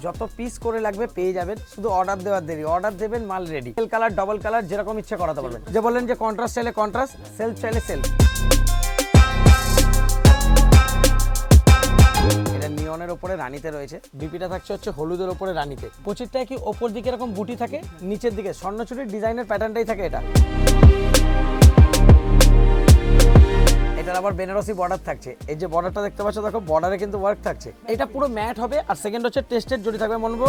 যত পিস করে লাগবে পেয়ে যাবেন, শুধু অর্ডার দেওয়ার দেরি, অর্ডার দেবেন মাল রেডি। কালার ডবল কালার যেরকম ইচ্ছে করাতে পারবেন, যে বলেন যে কন্ট্রাস্ট চাইলে কন্ট্রাস্ট, সেলফ চাইলে সেলফ। এটা নিয়নের উপরে রানীতে রয়েছে, বিপিটা থাকছে হচ্ছে হলুদের উপরে রানীতে। প্রচুরটায় কি ওপর দিকে এরকম বুটি থাকে, নিচের দিকে স্বর্ণচুরির ডিজাইনের প্যাটার্নটাই থাকে এটা। এটার আবার বেনারসি বর্ডার থাকছে, এই যে বর্ডারটা দেখতে পাচ্ছ দেখো, বর্ডারে কিন্তু ওয়ার্ক থাকছে। এটা পুরো ম্যাট হবে, আর সেকেন্ড হচ্ছে টেস্টেড জড়ি থাকবে মনবো।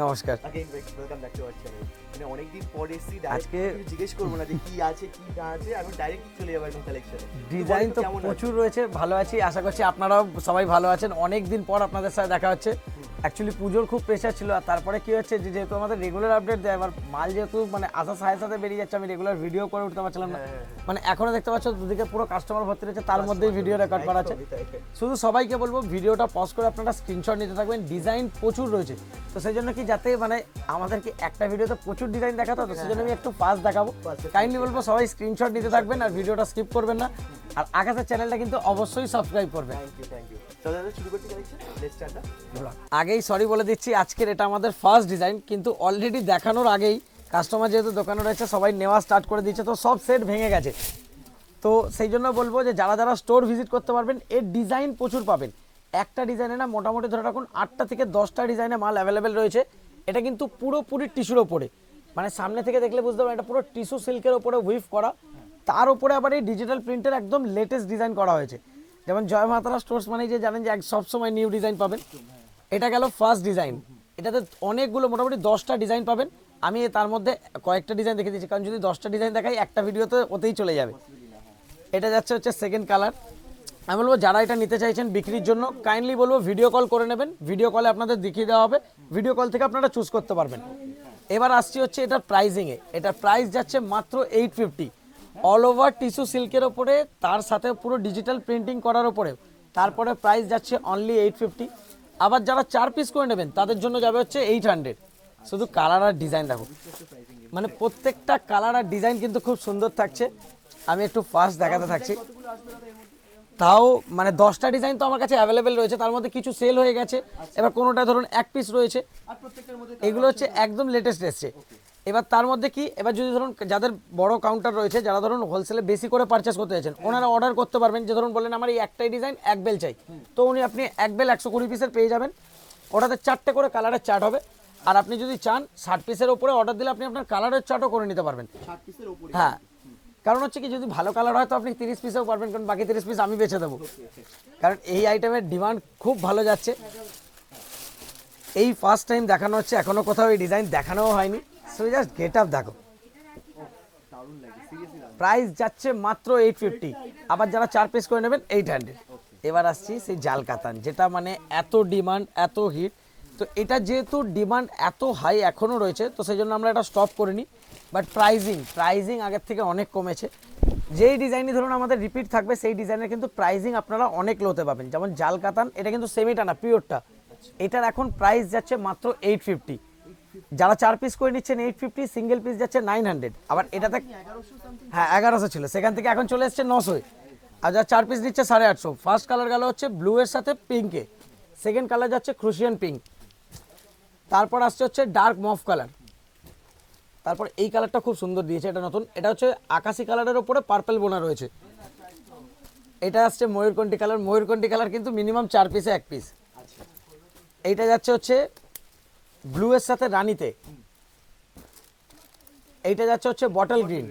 নমস্কার। অনেকদিন পরে এসেছি, আজকে জিজ্ঞেস করবো না যে কি আছে কি না আছে, আমি ডাইরেক্ট চলে যাবো একদম কালেকশনে। ডিজাইন তো প্রচুর রয়েছে, ভালো আছি, আশা করছি আপনারাও সবাই ভালো আছেন। অনেকদিন পর আপনাদের সাথে দেখা হচ্ছে। অ্যাকচুয়ালি পুজোর খুব প্রেশার ছিল, আর তারপরে কি হচ্ছে যেহেতু আমাদের রেগুলার আপডেট দেয়, এবার মাল যেহেতু মানে আসার সাথে সাথে বেরিয়ে যাচ্ছে, আমি রেগুলার ভিডিও করে উঠতে পারছিলাম না। মানে এখনো দেখতে পাচ্ছ দুদিকে পুরো কাস্টমার ভর্তি রয়েছে, তার মধ্যেই ভিডিও রেকর্ড করা আছে। শুধু সবাইকে বলবো ভিডিওটা পজ করে আপনারা স্ক্রিনশট নিতে থাকবেন, ডিজাইন প্রচুর রয়েছে। তো সেই জন্য কি যাতে মানে আমাদেরকে একটা ভিডিওতে প্রচুর ডিজাইন দেখাতো, তো সেই জন্য আমি একটু ফাস্ট দেখাবো। কাইন্ডলি বলবো সবাই স্ক্রিনশট নিতে থাকবেন আর ভিডিওটা স্কিপ করবেন না, আর আকাশের চ্যানেলটা কিন্তু অবশ্যই সাবস্ক্রাইব করবেন। আগেই সরি বলে দিচ্ছি, আজকের এটা আমাদের ফার্স্ট ডিজাইন, কিন্তু অলরেডি দেখানোর আগেই কাস্টমার যেহেতু দোকানে রয়েছে সবাই নেওয়া স্টার্ট করে দিচ্ছে, তো সব সেট ভেঙে গেছে। তো সেই জন্য বলবো যে যারা যারা স্টোর ভিজিট করতে পারবেন, এর ডিজাইন প্রচুর পাবেন। একটা ডিজাইনে না মোটামুটি ধরে রাখুন 8টা থেকে 10টা ডিজাইনে মাল অ্যাভেলেবেল রয়েছে। এটা কিন্তু পুরোপুরি টিস্যুর ওপরে, মানে সামনে থেকে দেখলে বুঝতে পারবেন এটা পুরো টিস্যু সিল্কের ওপরে উইভ করা, তার উপরে আবার এই ডিজিটাল প্রিন্টের একদম লেটেস্ট ডিজাইন করা হয়েছে। যেমন জয় মাতারা স্টোর্স মানে যে জানেন যে সবসময় নিউ ডিজাইন পাবেন। এটা গেল ফার্স্ট ডিজাইন, এটাতে অনেকগুলো মোটামুটি 10টা ডিজাইন পাবেন। আমি তার মধ্যে কয়েকটা ডিজাইন দেখে দিচ্ছি, কারণ যদি 10টা ডিজাইন দেখাই একটা ভিডিওতে ওতেই চলে যাবে। এটা যাচ্ছে হচ্ছে সেকেন্ড কালার। আমি বলবো যারা এটা নিতে চাইছেন বিক্রির জন্য, কাইন্ডলি বলবো ভিডিও কল করে নেবেন, ভিডিও কলে আপনাদের দেখিয়ে দেওয়া হবে, ভিডিও কল থেকে আপনারা চুজ করতে পারবেন। এবার আসছি হচ্ছে এটার প্রাইজিংয়ে। এটার প্রাইস যাচ্ছে মাত্র 850, অল ওভার টিস্যু সিল্কের ওপরে, তার সাথে পুরো ডিজিটাল প্রিন্টিং করার ওপরে, তারপরে প্রাইস যাচ্ছে অনলি 850। আবার যারা 4 পিস করে নেবেন তাদের জন্য যাবে হচ্ছে 800। শুধু কালার আর ডিজাইন দেখো, মানে প্রত্যেকটা কালার আর ডিজাইন কিন্তু খুব সুন্দর থাকছে। আমি একটু ফাস্ট দেখাতে থাকছি, তাও মানে 10টা ডিজাইন তো আমার কাছে অ্যাভেলেবেল রয়েছে, তার মধ্যে কিছু সেল হয়ে গেছে। এবার কোনোটা ধরুন 1 পিস রয়েছে, এগুলো হচ্ছে একদম লেটেস্ট এসছে। এবার তার মধ্যে কি, এবার যদি ধরুন যাদের বড় কাউন্টার রয়েছে, যারা ধরুন হোলসেলে বেশি করে পারচেস করতে চাইছেন, ওনারা অর্ডার করতে পারবেন। যে ধরুন বললেন আমার এই একটাই ডিজাইন 1 বেল চাই, তো উনি আপনি 1 বেল 120 পিসের পেয়ে যাবেন। ওটাতে 4টে করে কালারের চার্ট হবে, আর আপনি যদি চান 60 পিসের ওপরে অর্ডার দিলে আপনি আপনার কালারের চার্টও করে নিতে পারবেন। হ্যাঁ, কারণ হচ্ছে কি যদি ভালো কালার হয় তো আপনি 30 পিসেও পারবেন, কারণ বাকি 30 পিস আমি বেছে দেবো, কারণ এই আইটেমের ডিমান্ড খুব ভালো যাচ্ছে। এই ফার্স্ট টাইম দেখানো হচ্ছে, এখনো কোথাও এই ডিজাইন দেখানোও হয়নি। সো জাস্ট গেট আপ দেখো। প্রাইস যাচ্ছে মাত্র 850, আবার যারা 4 পিস করে নেবেন 800। এবার আসছি সেই জাল কাতান, যেটা মানে এত ডিমান্ড এত হিট। তো এটা যেহেতু ডিমান্ড এত হাই এখনও রয়েছে, তো সেই জন্য আমরা এটা স্টপ করিনি। বাট প্রাইজিং আগের থেকে অনেক কমেছে। যেই ডিজাইনই ধরুন আমাদের রিপিট থাকবে, সেই ডিজাইনের কিন্তু প্রাইজিং আপনারা অনেক লোতে পাবেন। যেমন জাল কাতান, এটা কিন্তু সেমিটা না, পিওরটা। এটার এখন প্রাইস যাচ্ছে মাত্র 850। যারা 4 পিস করে নিচ্ছেন 850, সিঙ্গেল পিস যাচ্ছে 900। আবার এটাতে হ্যাঁ 1100 ছিল, সেখান থেকে এখন চলে এসছে 900। আর যারা 4 পিস নিচ্ছে 850। ফার্স্ট কালার গেল হচ্ছে ব্লু এর সাথে পিঙ্কে, সেকেন্ড কালার যাচ্ছে ক্রুশিয়ান পিঙ্ক, তারপর আসছে হচ্ছে ডার্ক মফ কালার, তারপর এই কালারটা খুব সুন্দর দিয়েছে, এটা নতুন। এটা হচ্ছে আকাশি কালারের উপরে পার্পল বোনা রয়েছে। এটা আসছে ময়ূরকণ্ঠী কালার। ময়ূরকণ্ঠী কালার কিন্তু মিনিমাম 4 পিসে 1 পিস। এইটা যাচ্ছে হচ্ছে ব্লু এর সাথে রানীতে। এইটা যাচ্ছে হচ্ছে বটল গ্রিন।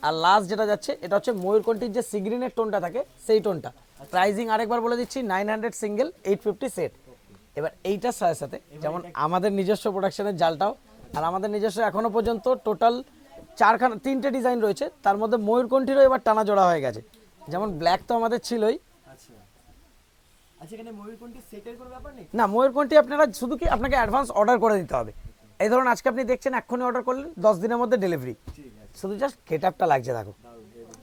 আর লাস্ট যেটা যাচ্ছে এটা হচ্ছে ময়ূরকণ্ঠীর যে সি গ্রিনের টোনটা থাকে সেই টোনটা। প্রাইজিং আরেকবার বলে দিচ্ছি, 900 সিঙ্গেল, 850 সেট। এবার এইটার সাথে সাথে যেমন আমাদের নিজস্ব প্রোডাকশনের জালটাও, আর আমাদের নিজস্ব এখনো পর্যন্ত টোটাল 3টে ডিজাইন রয়েছে, তার মধ্যে ময়ূরকণ্ঠীরও এবার টানা জোড়া হয়ে গেছে। যেমন ব্ল্যাক তো আমাদের ছিলই। না, ময়ূরকণ্ঠী আপনারা শুধু কি আপনাকে অ্যাডভান্স অর্ডার করে দিতে হবে। এই ধরুন আজকে আপনি দেখছেন এক্ষুনি অর্ডার করলেন, 10 দিনের মধ্যে ডেলিভারি। শুধু জাস্ট গেট আপটা লাগছে দেখো।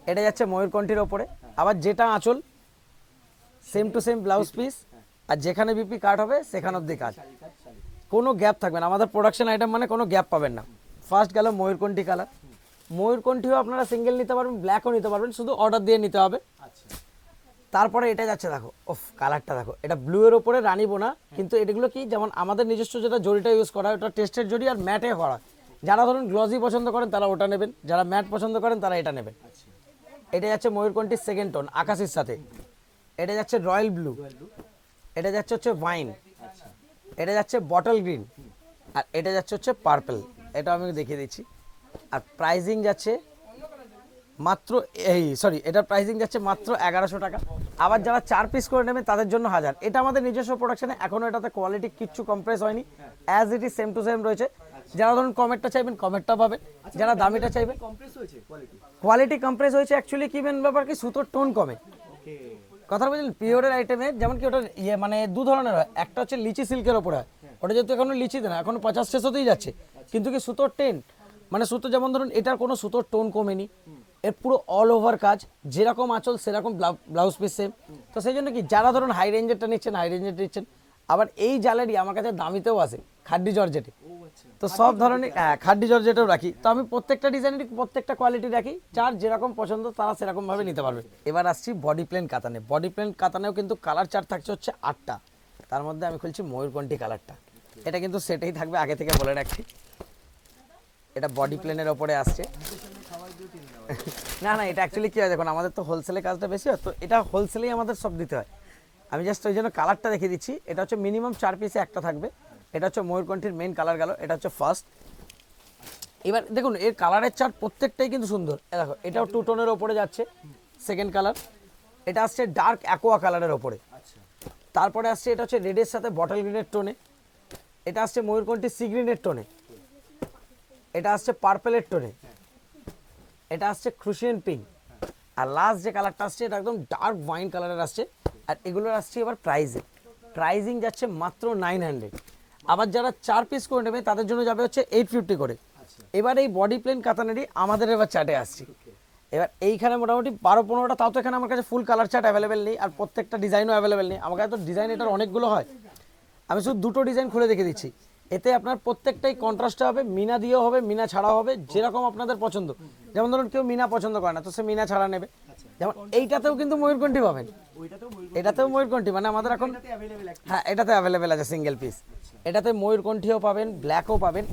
এটা যাচ্ছে ময়ূরকণ্ঠীর ওপরে। আবার যেটা আঁচল same to same blouse piece, আর যেখানে বিপি কাট হবে সেখান অবধি কাজ, কোনো গ্যাপ থাকবে না। আমাদের প্রোডাকশন আইটেম মানে কোনো গ্যাপ পাবেন না। ফার্স্ট গেল ময়ূরকণ্ঠী কালার, ময়ূরকণ্ঠীও আপনারা সিঙ্গেল নিতে পারবেন, ব্ল্যাকও নিতে পারবেন, শুধু অর্ডার দিয়ে নিতে হবে। আচ্ছা তারপরে এটা যাচ্ছে দেখো, ওফ কালারটা দেখো, এটা ব্লু এর ওপরে রানী বোনা, কিন্তু এগুলো কি যেমন আমাদের নিজস্ব যেটা জরিটা ইউজ করা হয় ওটা টেস্টের জরি আর ম্যাটে করা। যারা ধরুন গ্লজি পছন্দ করেন তারা ওটা নেবেন, যারা ম্যাট পছন্দ করেন তারা এটা নেবেন। আচ্ছা এটা যাচ্ছে ময়ূরকণ্ঠীর সেকেন্ড টোন আকাশের সাথে, এটা যাচ্ছে রয়্যাল ব্লু, এটা যাচ্ছে হচ্ছে ওয়াইন, আচ্ছা এটা যাচ্ছে বটল গ্রিন, আর এটা যাচ্ছে হচ্ছে পার্পল। এটা আমি দেখিয়ে দিচ্ছি। আর প্রাইজিং যাচ্ছে মাত্র এটার প্রাইসিং যাচ্ছে মাত্র 1100 টাকা। আবার যারা 4 পিস করে নেবেন তাদের জন্য 1000। এটা আমাদের নিজস্ব প্রোডাকশনে, এখনো এটাতে কোয়ালিটি কিচ্ছু কম্প্রেস হয়নি, as it is same to same রয়েছে। যারা ধরুন কমেরটা চাইবেন কমেরটা পাবেন, যারা দামিটা চাইবেন। কম্প্রেস হয়েছে কোয়ালিটি কম্প্রেস হয়েছে অ্যাকচুয়ালি কি মেন ব্যাপার কি সুতোর টোন কমে। ওকে কথা বলছেন পিওরের আইটেমে যেমন কি ওটা মানে দু ধরনের হয়, একটা হচ্ছে লিচি সিল্কের ওপরে হয়, ওটা যেহেতু এখনো লিচি দেয় না, এখন 50-600তেই যাচ্ছে, কিন্তু কি সুতোর টেন মানে সুতো যেমন ধরুন এটার কোনো সুতোর টোন কমেনি, এর পুরো অল ওভার কাজ, যেরকম আঁচল সেরকম ব্লাউজ পিস সেম। তো সেই জন্য কি যারা ধরুন হাই রেঞ্জেরটা নিচ্ছেন হাই রেঞ্জের নিচ্ছেন। আবার এই জালেরই আমার কাছে দামিতেও আছে, খাড্ডি জর্জেটে। তো সব ধরনের খাড্ডি জর্জেটেও রাখি। তো আমি প্রত্যেকটা ডিজাইনেরই প্রত্যেকটা কোয়ালিটি রাখি, যার যেরকম পছন্দ তারা সেরকমভাবে নিতে পারবে। এবার আসছি বডি প্লেন কাতানে। বডি প্লেন কাতানেও কিন্তু কালার চার্ট থাকছে হচ্ছে 8টা, তার মধ্যে আমি খুলছি ময়ূরকণ্ঠী কালারটা। এটা কিন্তু সেটাই থাকবে, আগে থেকে বলে রাখছি। এটা বডি প্লেনের ওপরে আসছে। না না, এটা অ্যাকচুয়ালি কী হয় দেখুন, আমাদের তো হোলসেলে কাজটা বেশি হয়, তো এটা হোলসেলেই আমাদের সব দিতে হয়। আমি জাস্ট ওই জন্য কালারটা দেখিয়ে দিচ্ছি। এটা হচ্ছে মিনিমাম 4 পিসে একটা থাকবে। এটা হচ্ছে ময়ূরকণ্ঠীর মেইন কালার গেল, এটা হচ্ছে ফার্স্ট। এবার দেখুন এর কালারের চার্ট প্রত্যেকটাই কিন্তু সুন্দর। দেখো এটাও 2 টোনের ওপরে যাচ্ছে, সেকেন্ড কালার। এটা আসছে ডার্ক অ্যাকোয়া কালারের ওপরে। তারপরে আসছে এটা হচ্ছে রেডের সাথে বটল গ্রিনের টোনে। এটা আসছে ময়ূরকণ্ঠীর সি গ্রিনের টোনে। এটা আসছে পার্পেলের টোনে। এটা আসছে ক্রুশিয়ান পিঙ্ক। আর লাস্ট যে কালারটা আসছে এটা একদম ডার্ক ওয়াইন কালারের আসছে। আর এগুলোর আসছে এবার প্রাইজিং যাচ্ছে মাত্র 900। আবার যারা 4 পিস করে নেবে তাদের জন্য যাবে হচ্ছে 850 করে। এবার এই বডি প্লেন কাতানেরই আমাদের এবার চার্টে আসছি। এবার এইখানে মোটামুটি 12-15টা, তাও তো এখানে আমার কাছে ফুল কালার চার্ট অ্যাভেলেবেল নেই, আর প্রত্যেকটা ডিজাইনও অ্যাভেলেবেল নেই। আমার কাছে তো ডিজাইন এটার অনেকগুলো হয়, আমি শুধু 2টো ডিজাইন খুলে দেখে দিচ্ছি। এতে আপনার প্রত্যেকটাই কন্ট্রাস্টে হবে, মিনা দিয়েও হবে, মিনা ছাড়াও হবে, যেরকম আপনাদের পছন্দ। যেমন ধরুন কেউ মিনা পছন্দ করে না, তো সে মিনা ছাড়া নেবে। যেমন এইটাতেও কিন্তু ময়ূরকণ্ঠী পাবেন, এটাতেও ময়ূরকণ্ঠী, মানে আমাদের এখন হ্যাঁ এটাতে অ্যাভেলেবেল আছে সিঙ্গেল পিস। এটাতে ময়ূরকণ্ঠীও পাবেন, ব্ল্যাকও পাবেন।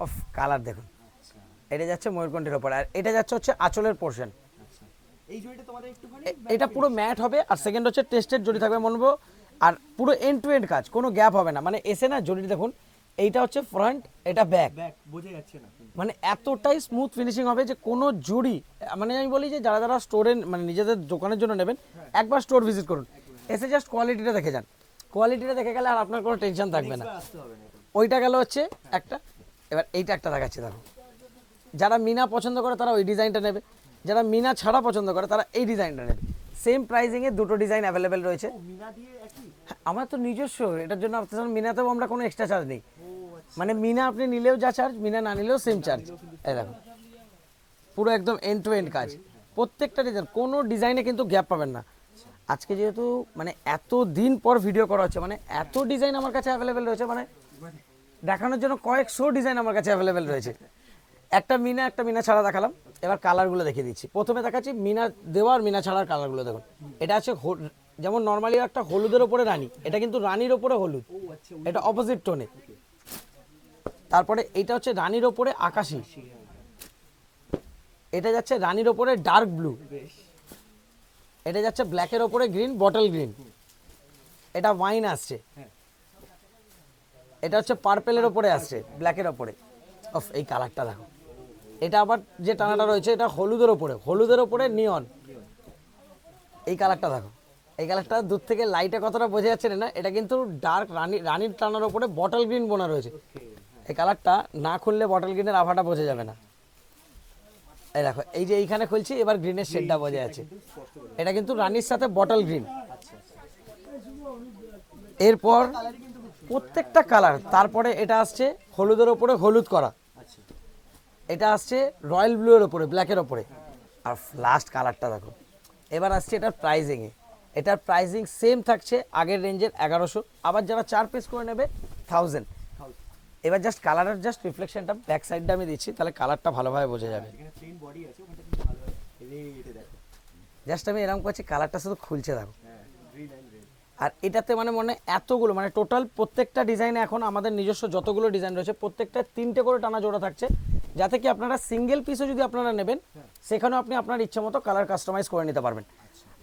অফ কালার দেখুন, এটা যাচ্ছে ময়ূরকণ্ঠীর ওপর, আর এটা যাচ্ছে হচ্ছে আঁচলের পোর্শন। এই জড়িটা তোমাদের একটুখানি এটা পুরো ম্যাট হবে, আর সেকেন্ড হচ্ছে টেস্টেড জড়ি থাকবে মনবো, আর পুরো এন্ড টু এন্ড কাজ, কোনো গ্যাপ হবে না। মানে এসে না জড়ি দেখুন, এইটা হচ্ছে ফ্রন্ট, এটা ব্যাক, ব্যাক বোঝা যাচ্ছে না মানে এতটাই স্মুথ ফিনিশিং হবে যে কোনো জড়ি, মানে আমি বলি যে যারা যারা স্টোরে মানে নিজেদের দোকানের জন্য নেবেন একবার স্টোর ভিজিট করুন, এসে জাস্ট কোয়ালিটিটা দেখে যান। কোয়ালিটিটা দেখে গেলে আর আপনার কোনো টেনশন থাকবে না। আসতে হবে না ওইটা গেল হচ্ছে একটা। এবার এইটা একটা দেখাচ্ছি দেখো, যারা মিনা পছন্দ করে তারা ওই ডিজাইনটা নেবে, যারা মিনা ছাড়া পছন্দ করে তারা এই ডিজাইনটা নেবে। সেম প্রাইসিংয়ে 2টো ডিজাইন অ্যাভেলেবেল রয়েছে। মিনা দিয়ে একই হ্যাঁ, আমার তো নিজস্ব, এটার জন্য আপনার মিনাতেও আমরা কোনো এক্সট্রা চার্জ নেই। মানে মিনা আপনি নিলেও যা চার্জ, মিনা না নিলেও সেম চার্জ। এই দেখো পুরো একদম এন্ড টু এন্ড কাজ, প্রত্যেকটা ডিজাইন, কোনো ডিজাইনে কিন্তু গ্যাপ পাবেন না। আজকে যেহেতু মানে এত দিন পর ভিডিও করা হচ্ছে, মানে এত ডিজাইন আমার কাছে অ্যাভেলেবেল রয়েছে, মানে দেখানোর জন্য কয়েকশো ডিজাইন আমার কাছে অ্যাভেলেবেল রয়েছে। একটা মিনা ছাড়া দেখালাম, এবার কালারগুলো দেখিয়ে দিচ্ছি। প্রথমে দেখাচ্ছি মিনা দেওয়া আর মিনা ছাড়ার কালারগুলো দেখুন। এটা আছে যেমন নর্মালি একটা হলুদের ওপরে রানী, এটা কিন্তু রানীর ওপরে হলুদ, এটা অপোজিট টোনে। তারপরে এইটা হচ্ছে রানীর ওপরে আকাশি, এটা যাচ্ছে রানীর ওপরে ডার্ক ব্লু, এটা যাচ্ছে ব্ল্যাকের ওপরে গ্রিন, বটল গ্রিন, এটা ওয়াইন আসছে, এটা হচ্ছে পার্পেলের ওপরে আসছে ব্ল্যাকের ওপরে। অফ এই কালারটা দেখো, এটা আবার যে টানাটা রয়েছে এটা হলুদের ওপরে নিয়ন। এই কালারটা দেখো, এই কালারটা দূর থেকে লাইটে কতটা বোঝা যাচ্ছে না, এটা কিন্তু ডার্ক রানীর টানার ওপরে বটল গ্রিন বোনা রয়েছে। এই কালারটা না খুললে বটল গ্রিনের আভাটা বোঝা যাবে না। এই দেখো, এই যে এইখানে খুলছি এবার গ্রিনের শেডটা বোঝা যাচ্ছে, এটা কিন্তু রানীর সাথে বটল গ্রিন। এরপর প্রত্যেকটা কালার, তারপরে এটা আসছে হলুদের ওপরে হলুদ করা, এটা আসছে রয়্যাল ব্লু এর ওপরে ব্ল্যাকের ওপরে, আর লাস্ট কালারটা দেখো। এবার আসছে এটার প্রাইজিংয়ে, এটার প্রাইজিং সেম থাকছে আগের রেঞ্জের 1100। আবার যারা 4 পিস করে নেবে 1000। এবার জাস্ট কালারের জাস্ট রিফ্লেকশনটা ব্যাক সাইডটা আমি দিচ্ছি, তাহলে কালারটা ভালোভাবে বোঝা যাবে। এখানে প্লেন বডি আছে, ওখানটা কিন্তু ভালো হয় রেড দেখো। জাস্ট আমি এরকম করছি, কালারটা শুধু খুলছে দেখো। হ্যাঁ গ্রিন এন্ড রেড। আর এটাতে মানে এতগুলো মানে টোটাল প্রত্যেকটা ডিজাইনে এখন আমাদের নিজস্ব যতগুলো ডিজাইন রয়েছে প্রত্যেকটা 3টে করে টানা জোড়া থাকছে, যাতে কি আপনারা সিঙ্গেল পিসও যদি আপনারা নেবেন সেখানেও আপনি আপনার ইচ্ছে মতো কালার কাস্টমাইজ করে নিতে পারবেন।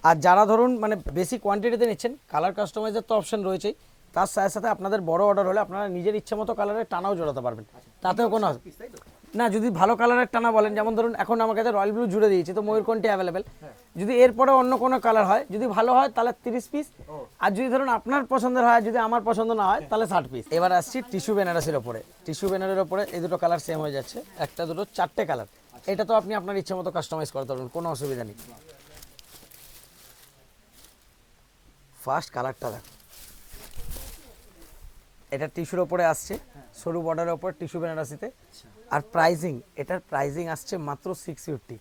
আর যারা ধরুন মানে বেশি কোয়ান্টিটিতে নিচ্ছেন, কালার কাস্টমাইজের তো অপশন রয়েছেই, তার সাথে সাথে আপনাদের বড় অর্ডার হলে আপনারা নিজের ইচ্ছে মতো কালারের টানাও জোড়াতে পারবেন, তাতেও কোনো পিস তাই তো? না। যদি ভালো কালারের টানা বলেন, যেমন ধরুন এখন আমার কাছে রয়্যাল ব্লু জুড়ে দিয়েছি, তো ময়ূরকণ্ঠী অ্যাভেলেবেল। যদি এরপরে অন্য কোনো কালার হয়, যদি ভালো হয় তাহলে 30 পিস, আর যদি ধরুন আপনার পছন্দের হয়, যদি আমার পছন্দ না হয় তাহলে 60 পিস। এবার আসছি টিস্যু বেনারসির ওপরে। টিস্যু বেনারের ওপরে এই দুটো কালার সেম হয়ে যাচ্ছে, একটা দুটো 4টে কালার। এটা তো আপনি আপনার ইচ্ছে মতো কাস্টমাইজ করতে পারবেন, কোনো অসুবিধা নেই। ফার্স্ট কালারটা দেখো, এটা টিস্যুর ওপরে আসছে, সরু বর্ডারের ওপর টিস্যু বেনারসিতে। আর প্রাইজিং, এটার প্রাইজিং আসছে মাত্র 650।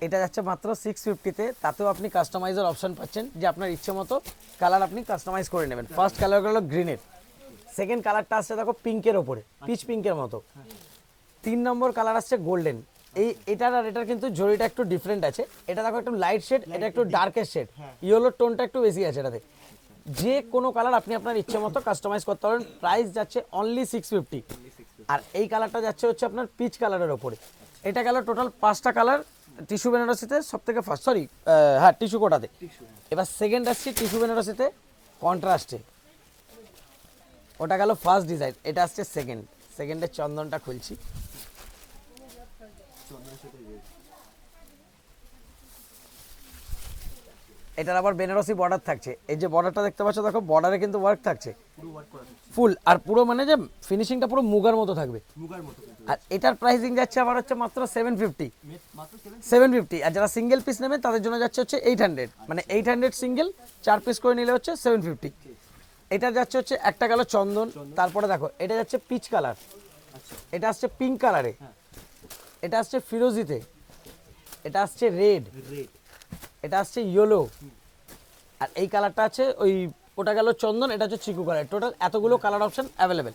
এটা যাচ্ছে মাত্র 650-তে, তাতেও আপনি কাস্টমাইজের অপশন পাচ্ছেন, যে আপনার ইচ্ছে মতো কালার আপনি কাস্টমাইজ করে নেবেন। ফার্স্ট কালার হলো গ্রিনের, সেকেন্ড কালারটা আসছে দেখো পিঙ্কের ওপরে, পিচ পিঙ্কের মতো। 3 নম্বর কালার আসছে গোল্ডেন। এটার আর এটার কিন্তু জরিটা একটু ডিফারেন্ট আছে। এটা দেখো একটু লাইট শেড, এটা একটু ডার্কের শেড, ইয়েলোর টোনটা একটু বেশি আছে এটাতে। যে কোনো কালার আপনি আপনার ইচ্ছে মতো কাস্টমাইজ করতে পারেন। প্রাইস যাচ্ছে অনলি 650। আর এই কালারটা যাচ্ছে হচ্ছে আপনার পিচ কালারের ওপরে। এটা গেল টোটাল 5টা কালার টিস্যু বেনারসিতে, সব থেকে ফার্স্ট, সরি হ্যাঁ টিস্যু কোটাতে। এবার সেকেন্ড আসছি টিস্যু বেনারসিতে কন্ট্রাস্টে, ওটা গেল ফার্স্ট ডিজাইন। এটা আসছে সেকেন্ডের চন্দনটা খুলছি। এটার আবার বেনারসি বর্ডার থাকছে, এই যে বর্ডারটা দেখতে পাচ্ছ দেখো, বর্ডারে কিন্তু ওয়ার্ক থাকছে পুরো ওয়ার্ক করা থাকছে ফুল, আর পুরো মানে যে ফিনিশিংটা পুরো মুগার মতো থাকবে। মুগার মতো কিন্তু। আর এটার প্রাইসিং যাচ্ছে আবার হচ্ছে মাত্র 750। মাত্র 750। আর যারা সিঙ্গেল পিস নেবেন তাদের জন্য যাচ্ছে হচ্ছে 800, মানে 800 সিঙ্গেল, 4 পিস করে নিলে হচ্ছে 750। এটা যাচ্ছে হচ্ছে একটা গেল চন্দন, তারপরে দেখো এটা যাচ্ছে পিচ কালার, আচ্ছা এটা আসছে পিঙ্ক কালারে, এটা আসছে ফিরোজিতে, এটা আসছে রেড, রেড, এটা আসছে ইয়েলো, আর এই কালারটা আছে ওই, ওটা গেল চন্দন, এটা হচ্ছে চিকু কালার। টোটাল এতগুলো কালার অপশন অ্যাভেলেবেল।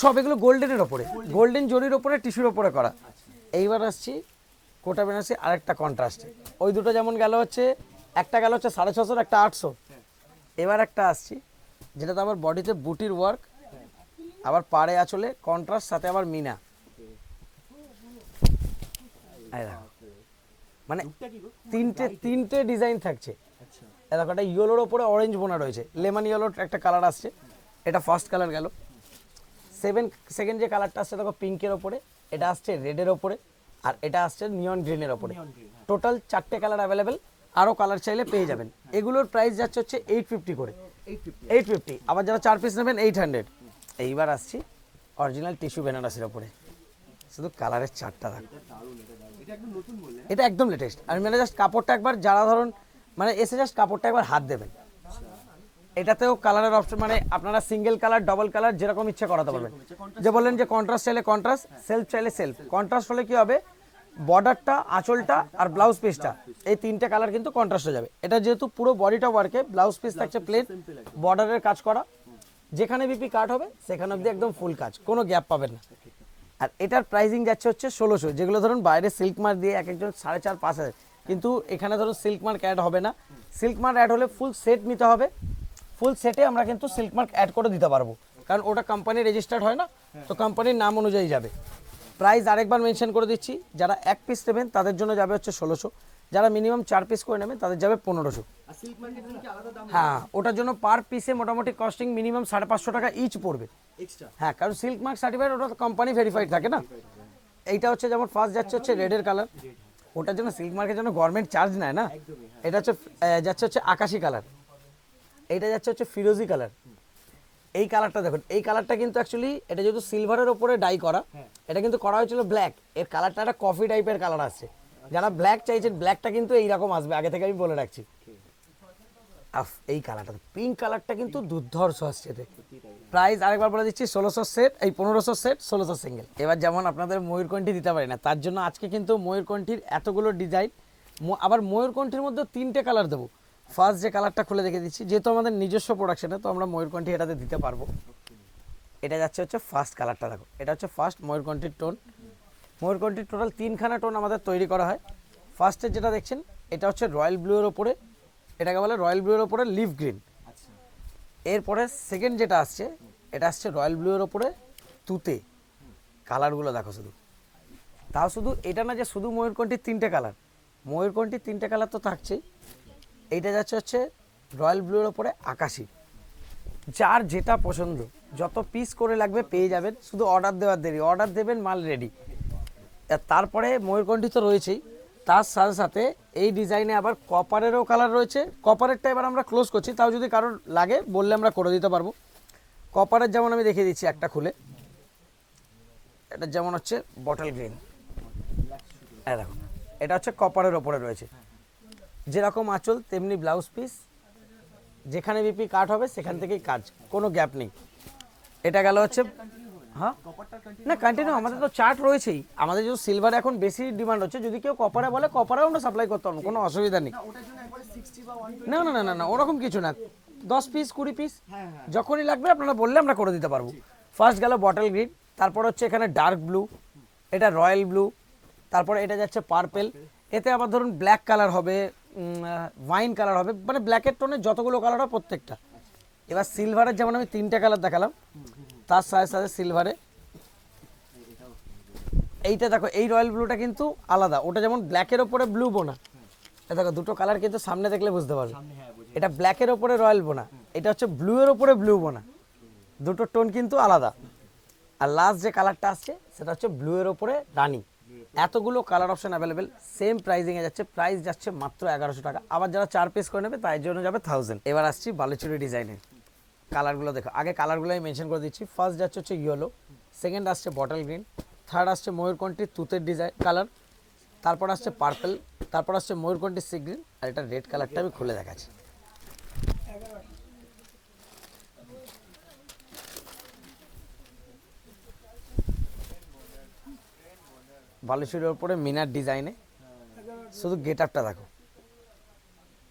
সব এগুলো গোল্ডেনের ওপরে, গোল্ডেন জরির ওপরে টিস্যুর ওপরে করা। এইবার আসছি কোটা বেনারসি আরেকটা কন্ট্রাস্টে। ওই দুটো যেমন গেল হচ্ছে, একটা গেল হচ্ছে 650, একটা 800। এবার একটা আসছি যেটাতে আবার বডিতে বুটির ওয়ার্ক, আবার পাড়ে আঁচলে কন্ট্রাস্ট, সাথে আবার মিনা। এই দেখো, মানে লুকটা কি গো? তিনটে ডিজাইন থাকছে। আচ্ছা এই দেখো, এটা ইয়েলোর ওপরে অরেঞ্জ বোনা রয়েছে, লেমন ইয়েলোর একটা কালার আসছে, এটা ফার্স্ট কালার গেল। সেকেন্ড যে কালারটা আসছে দেখো পিঙ্কের ওপরে, এটা আসছে রেডের ওপরে, আর এটা আসছে নিয়ন গ্রিনের ওপরে। টোটাল 4টে কালার অ্যাভেলেবেল, আরও কালার চাইলে পেয়ে যাবেন। এগুলোর প্রাইস যাচ্ছে হচ্ছে 850 করে, 850। আবার যারা 4 পিস নেবেন 800। এইবার আসছি অরিজিনাল টিস্যু বেনারসির ওপরে, শুধু কালারের চারটা থাকবে। এটা একদম নতুন বললে। এটা একদম লেটেস্ট। আমি মানে জাস্ট কাপড়টা একবার, যারা ধরুন মানে এসে জাস্ট কাপড়টা একবার হাত দেবেন, এটাতেও কালারের অপশন মানে আপনারা সিঙ্গেল কালার, ডাবল কালার যেরকম ইচ্ছে করাতে পারবেন। যে বললেন যে কন্ট্রাস্ট চাইলে কন্ট্রাস্ট, সেলফ চাইলে সেলফ। কন্ট্রাস্ট হলে কি হবে, বর্ডারটা, আঁচলটা আর ব্লাউজ পিসটা, এই 3টে কালার কিন্তু কন্ট্রাস্ট হয়ে যাবে। এটা যেহেতু পুরো বডিটা ওয়ার্কে, ব্লাউজ পিস থাকছে প্লেন, বর্ডারের কাজ করা, যেখানে বিপি কাট হবে সেখানে অবধি একদম ফুল কাজ, কোনো গ্যাপ পাবেন না। আর এটার প্রাইসিং যাচ্ছে হচ্ছে 1600। যেগুলো ধরুন বাইরে সিল্ক মার্ক দিয়ে এক একজন 4,500-5,000, কিন্তু এখানে ধরুন সিল্ক মার্ক অ্যাড হবে না। সিল্ক মার্ক অ্যাড হলে ফুল সেট নিতে হবে, ফুল সেটে আমরা কিন্তু সিল্ক মার্ক অ্যাড করে দিতে পারবো, কারণ ওটা কোম্পানি রেজিস্টার্ড হয় না, তো কোম্পানির নাম অনুযায়ী যাবে। প্রাইস আরেকবার মেনশন করে দিচ্ছি, যারা 1 পিস নেবেন তাদের জন্য যাবে হচ্ছে 1600, যারা মিনিমাম 4 পিস করে নেবেন তাদের যাবে 1500। আর সিল্ক মার্কেটের কি আলাদা দাম? হ্যাঁ, ওটার জন্য পার পিসে মোটামুটি কস্টিং মিনিমাম 550 টাকা ইচ পড়বে। এক্সট্রা। হ্যাঁ, কারণ সিল্ক মার্ক সার্টিফাইড, ওটা কোম্পানি ভেরিফাইড থাকে না। এইটা হচ্ছে যেমন ফার্স্ট যাচ্ছে হচ্ছে রেডের কালার, ওটার জন্য সিল্ক মার্কের জন্য গভর্নমেন্ট চার্জ নেয় না। এটা হচ্ছে যাচ্ছে হচ্ছে আকাশি কালার, এইটা যাচ্ছে হচ্ছে ফিরোজি কালার। এই কালারটা দেখুন, এই কালারটা কিন্তু অ্যাকচুয়ালি এটা যেহেতু সিলভারের ওপরে ডাই করা, এটা কিন্তু করা হয়েছিল ব্ল্যাক। এর কালারটা একটা কফি টাইপের কালার আসছে। যারা ব্ল্যাক চাইছেন, ব্ল্যাকটা কিন্তু এইরকম আসবে, আগে থেকে আমি বলে রাখছি। এই কালারটা, পিঙ্ক কালারটা কিন্তু দুর্ধর্ষ আসছে এতে। প্রাইস আরেকবার বলে দিচ্ছি, 1600 সেট, এই 1500 সেট, 1600 সিঙ্গেল। এবার যেমন আপনাদের ময়ূরকণ্ঠী দিতে পারি না, তার জন্য আজকে কিন্তু ময়ূরকণ্ঠীর এতগুলো ডিজাইন, আবার ময়ূরকণ্ঠীর মধ্যে 3টে কালার দেবো। ফার্স্ট যে কালারটা খুলে দেখে দিচ্ছি, যেহেতু আমাদের নিজস্ব প্রোডাকশনে, তো আমরা ময়ূরকণ্ঠী এটাতে দিতে পারবো। এটা যাচ্ছে হচ্ছে ফার্স্ট কালারটা দেখো, এটা হচ্ছে ফার্স্ট ময়ূরকণ্ঠীর টোন। ময়ূরকণ্ঠীর টোটাল 3খানা টোন আমাদের তৈরি করা হয়। ফার্স্টে যেটা দেখছেন এটা হচ্ছে রয়্যাল ব্লু এর ওপরে, এটাকে বলে রয়্যাল ব্লু এর ওপরে লিফ গ্রিন। আচ্ছা এরপরে সেকেন্ড যেটা আসছে এটা আসছে রয়্যাল ব্লু এর ওপরে তুতে। কালারগুলো দেখো শুধু, তাও শুধু এটা না যে শুধু ময়ূরকণ্ঠীর 3টে কালার, ময়ূরকণ্ঠীর 3টে কালার তো থাকছেই। এইটা যাচ্ছে হচ্ছে রয়্যাল ব্লু এর ওপরে আকাশি। যার যেটা পছন্দ যত পিস করে লাগবে পেয়ে যাবেন, শুধু অর্ডার দেওয়ার দেরি, অর্ডার দেবেন মাল রেডি। তারপরে ময়ূরকণ্ঠী তো রয়েছেই, তার সাথে সাথে এই ডিজাইনে আবার কপারেরও কালার রয়েছে। কপারেরটা এবার আমরা ক্লোজ করছি, তাও যদি কারোর লাগে বললে আমরা করে দিতে পারবো। কপারের যেমন আমি দেখিয়ে দিচ্ছি একটা খুলে, এটা যেমন হচ্ছে বটল গ্রিন, হ্যাঁ দেখো এটা হচ্ছে কপারের ওপরে রয়েছে। যেরকম আঁচল তেমনি ব্লাউজ পিস, যেখানে বিপি কাট হবে সেখান থেকেই কাজ, কোনো গ্যাপ নেই। এটা গেল হচ্ছে, হ্যাঁ না কন্টিনিউ আমাদের তো চার্ট রয়েছেই। আমাদের যেহেতু সিলভারে এখন বেশি ডিমান্ড হচ্ছে, যদি কেউ কপারে বলে কপারেও আমরা সাপ্লাই করতে পারবো, কোনো অসুবিধা নেই। ওটার জন্য একবারে 60 বা 120 না না না না না ওরকম কিছু না, 10 পিস 20 পিস হ্যাঁ হ্যাঁ যখনই লাগবে আপনারা বললে আমরা করে দিতে পারবো। ফার্স্ট গেল বটল গ্রিন, তারপর হচ্ছে এখানে ডার্ক ব্লু, এটা রয়্যাল ব্লু, তারপরে এটা যাচ্ছে পার্পেল। এতে আবার ধরুন ব্ল্যাক কালার হবে, ওয়াইন কালার হবে, মানে ব্ল্যাকের টোনে যতগুলো কালার হয় প্রত্যেকটা। এবার সিলভারের যেমন আমি 3টে কালার দেখালাম, তার সাথে সাথে সিলভারে এইটা দেখো, এই রয়্যাল ব্লুটা কিন্তু আলাদা, ওটা যেমন ব্ল্যাকের ওপরে ব্লু বোনা। এটা দেখো দুটো কালার কিন্তু সামনে দেখলে বুঝতে পারবে, এটা ব্ল্যাকের ওপরে রয়্যাল বোনা, এটা হচ্ছে ব্লু এর ওপরে ব্লু বোনা, দুটো টোন কিন্তু আলাদা। আর লাস্ট যে কালারটা আসছে সেটা হচ্ছে ব্লু এর ওপরে রানী। এতগুলো কালার অপশন অ্যাভেলেবেল, সেম প্রাইজিংয়ে যাচ্ছে, প্রাইস যাচ্ছে মাত্র 1100 টাকা। আবার যারা 4 পিস করে নেবে তাই জন্য যাবে 1000। এবার আসছি বালুচুরি ডিজাইনের কালারগুলো দেখো, আগে কালারগুলো আমি মেনশন করে দিচ্ছি। ফার্স্ট যাচ্ছে হচ্ছে ইয়েলো, সেকেন্ড আসছে বটল গ্রিন, থার্ড আসছে ময়ূরকণ্ঠীর তুতের ডিজাইন কালার, তারপর আসছে পার্পল, তারপর আসছে ময়ূরকণ্ঠীর সি গ্রিন, আর এটা রেড কালারটা আমি খুলে দেখাচ্ছি। বালুচুরির ওপরে মিনার ডিজাইনে, শুধু গেট আপটা দেখো।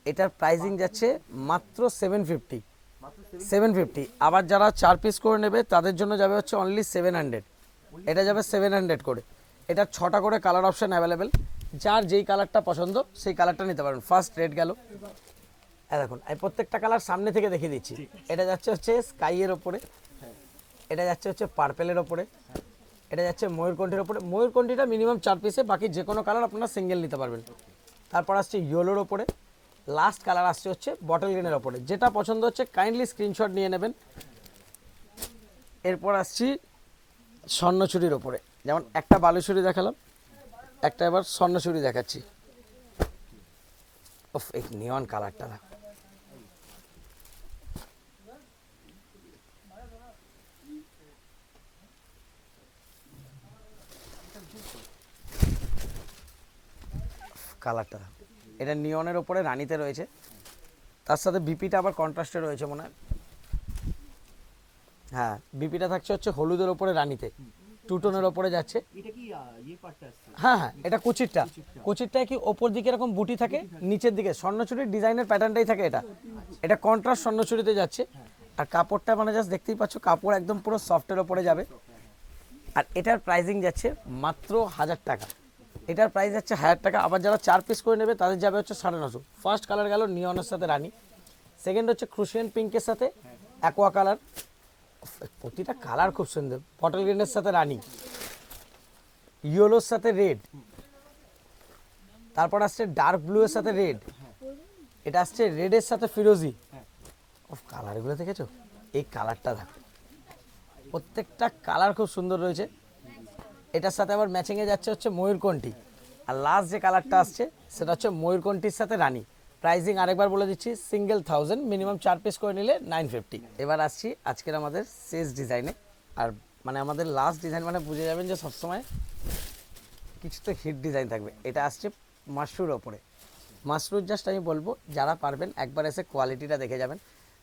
এটার প্রাইসিং যাচ্ছে মাত্র 750। 750। আবার যারা 4 পিস করে নেবে তাদের জন্য যাবে হচ্ছে অনলি 700। এটা যাবে 700 করে। এটা 6টা করে কালার অপশন অ্যাভেলেবেল, যার যেই কালারটা পছন্দ সেই কালারটা নিতে পারেন। ফার্স্ট রেড গেল, দেখুন আমি প্রত্যেকটা কালার সামনে থেকে দেখিয়ে দিচ্ছি। এটা যাচ্ছে হচ্ছে স্কাইয়ের ওপরে, এটা যাচ্ছে হচ্ছে পার্পেলের ওপরে, এটা যাচ্ছে ময়ূরকণ্ঠীর ওপরে। ময়ূরকণ্ঠীটা মিনিমাম 4 পিসে, বাকি যে কোনো কালার আপনারা সিঙ্গেল নিতে পারবেন। তারপর আসছে ইয়েলোর ওপরে, লাস্ট কালার আসছে হচ্ছে বটল গ্রিনের ওপরে। যেটা পছন্দ হচ্ছে কাইন্ডলি স্ক্রিনশট নিয়ে নেবেন। এরপর আসছি স্বর্ণচুরির ওপরে, যেমন একটা বালুচুরি দেখালাম, একটা এবার স্বর্ণচুরি দেখাচ্ছি। ওফ এই নিয়ন কালারটা দেখো, কালারটা দেখো। এটা নিয়নের ওপরে রানীতে রয়েছে, তার সাথে বিপিটা আবার কন্ট্রাস্টে রয়েছে মনে হয়। হ্যাঁ বিপিটা থাকছে হচ্ছে হলুদের ওপরে রানীতে, টু টোনের ওপরে যাচ্ছে। এটা কি ইয়ে পার্টটা আছে হ্যাঁ হ্যাঁ এটা কুচিরটা, কুচিরটায় কি ওপর দিকে এরকম বুটি থাকে, নিচের দিকে স্বর্ণচুরির ডিজাইনের প্যাটার্নটাই থাকে। এটা এটা কন্ট্রাস্ট স্বর্ণচুরিতে যাচ্ছে। আর কাপড়টা মানে জাস্ট দেখতেই পাচ্ছ, কাপড় একদম পুরো সফটের ওপরে যাবে। আর এটার প্রাইসিং যাচ্ছে মাত্র 1000 টাকা। এটার প্রাইস যাচ্ছে 1000 টাকা। আবার যারা 4 পিস করে নেবে তাদের যাবে হচ্ছে 950। ফার্স্ট কালার গেল নিয়নের সাথে রানী, সেকেন্ড হচ্ছে ক্রুশিয়ান পিঙ্কের সাথে অ্যাকোয়া কালার, প্রতিটা কালার খুব সুন্দর। বটল গ্রিনের সাথে রানী, ইয়েলোর সাথে রেড, তারপর আসছে ডার্ক ব্লু এর সাথে রেড, এটা আসছে রেডের সাথে ফিরোজি। ও কালারগুলো দেখেছো, এই কালারটা দেখো, প্রত্যেকটা কালার খুব সুন্দর রয়েছে। এটার সাথে আবার ম্যাচিংয়ে যাচ্ছে হচ্ছে ময়ূরকণ্ঠী। আর লাস্ট যে কালারটা আসছে সেটা হচ্ছে ময়ূরকণ্ঠীর সাথে রানী। প্রাইসিং আরেকবার বলে দিচ্ছি, সিঙ্গেল 1000, মিনিমাম 4 পিস করে নিলে 950। এবার আসছি আজকের আমাদের শেষ ডিজাইনে। আর মানে আমাদের লাস্ট ডিজাইন মানে বুঝে যাবেন যে সবসময় কিছু তো হিট ডিজাইন থাকবে। এটা আসছে মাশরুর ওপরে। মাশরুর জাস্ট আমি বলবো যারা পারবেন একবার এসে কোয়ালিটিটা দেখে যাবেন,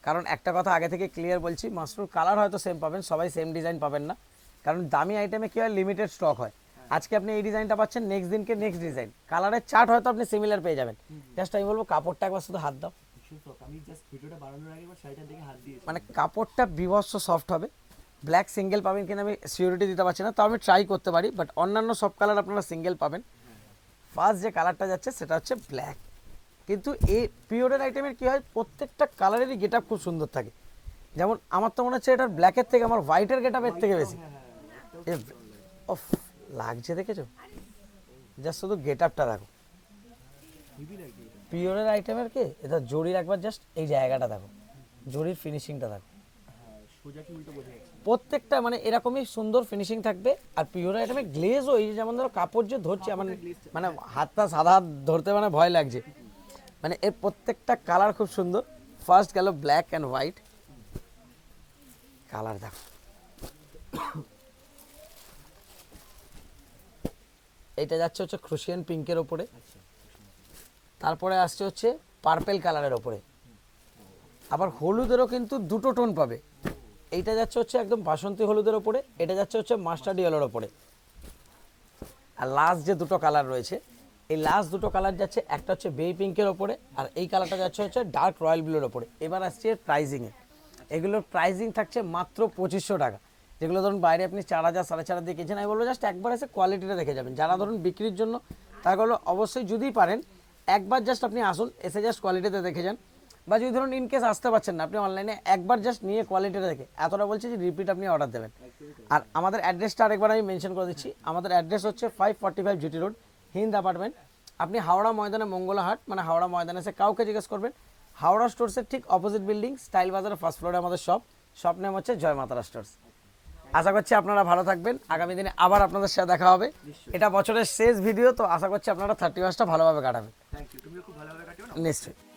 কারণ একটা কথা আগে থেকে ক্লিয়ার বলছি, মাশরুর কালার হয়তো সেম পাবেন, সবাই সেম ডিজাইন পাবেন না, কারণ দামি আইটেমে কি হয় লিমিটেড স্টক হয়। আজকে আপনি এই ডিজাইনটা পাচ্ছেন, নেক্সট দিনকে নেক্সট ডিজাইন, কালারের চার্ট হয়তো আপনি সিমিলার পেয়ে যাবেন। জাস্ট আমি বলবো কাপড়টা একবার শুধু হাত দাও, আমি জাস্ট ভিডিওটা বানানোর আগে একবার শাড়িটার দিকে হাত দিয়েছি। মানে কাপড়টা বিভৎস সফট হবে, ব্ল্যাক সিঙ্গেল পাবেন কিনা আমি সিওরিটি দিতে পারছি না, তো আমি ট্রাই করতে পারি, বাট অন্যান্য সব কালার আপনারা সিঙ্গেল পাবেন। ফার্স্ট যে কালারটা যাচ্ছে সেটা হচ্ছে ব্ল্যাক। কিন্তু এই পিওরের আইটেমের কী হয়, প্রত্যেকটা কালারেরই গেট আপ খুব সুন্দর থাকে। যেমন আমার তো মনে হচ্ছে এটার ব্ল্যাকের থেকে আমার হোয়াইটের গেট আপের থেকে বেশি অফ লাগছে, দেখেছো? জাস্ট শুধু গেট আপটা দেখো পিওরের আইটেমের, কে এটা জরির একবার জাস্ট এই জায়গাটা দেখো, জরির ফিনিশিংটা দেখো, প্রত্যেকটা মানে এরকমই সুন্দর ফিনিশিং থাকবে। আর পিওর আইটেমে গ্লেজও এই যে যেমন ধরো কাপড় যে ধরছে আমার মানে হাতটা সাদা হাত ধরতে মানে ভয় লাগছে, মানে এর প্রত্যেকটা কালার খুব সুন্দর। ফার্স্ট গেল ব্ল্যাক অ্যান্ড হোয়াইট, কালার দেখো, এইটা যাচ্ছে হচ্ছে ক্রুশিয়ান পিঙ্কের ওপরে, তারপরে আসছে হচ্ছে পার্পেল কালারের ওপরে, আবার হলুদেরও কিন্তু দুটো টোন পাবে। এইটা যাচ্ছে হচ্ছে একদম বাসন্তী হলুদের ওপরে, এটা যাচ্ছে হচ্ছে মাস্টার্ড ইয়েলোর ওপরে। আর লাস্ট যে দুটো কালার রয়েছে, এই লাস্ট দুটো কালার যাচ্ছে, একটা হচ্ছে বেবি পিঙ্কের ওপরে, আর এই কালারটা যাচ্ছে হচ্ছে ডার্ক রয়্যাল ব্লুর ওপরে। এবার আসছে প্রাইজিংয়ে, এগুলোর প্রাইজিং থাকছে মাত্র 2500 টাকা, যেগুলো ধরুন বাইরে আপনি 4000 4,500 দিয়ে কিনছেন। আমি বলবো জাস্ট একবার এসে কোয়ালিটিটা দেখে যাবেন। যারা ধরুন বিক্রির জন্য, তাগুলো অবশ্যই যদি পারেন একবার জাস্ট আপনি আসুন, এসে জাস্ট কোয়ালিটিতে দেখে যান। বা যদি ধরুন ইনকেস আসতে পারছেন না, আপনি অনলাইনে একবার জাস্ট নিয়ে কোয়ালিটিটা দেখে, এতটা বলছি যে রিপিট আপনি অর্ডার দেবেন। আর আমাদের অ্যাড্রেসটা আরেকবার আমি মেনশন করে দিচ্ছি। আমাদের অ্যাড্রেস হচ্ছে 545 জিটি রোড, হিন্দ অ্যাপার্টমেন্ট। আপনি হাওড়া ময়দানে মঙ্গলাহাট, মানে হাওড়া ময়দানে এসে কাউকে জিজ্ঞেস করবেন, হাওড়া স্টোর্সের ঠিক অপোজিট বিল্ডিং স্টাইল বাজারের ফার্স্ট ফ্লোরে আমাদের শপ নেম হচ্ছে জয় মাতারা স্টোর্স। আশা করছি আপনারা ভালো থাকবেন, আগামী দিনে আবার আপনাদের সাথে দেখা হবে। এটা বছরের শেষ ভিডিও, তো আশা করছি আপনারা 31টা ভালোভাবে কাটাবেন। থ্যাংক ইউ, তুমিও খুব ভালোভাবে কাটিও না। নিশ্চয়ই।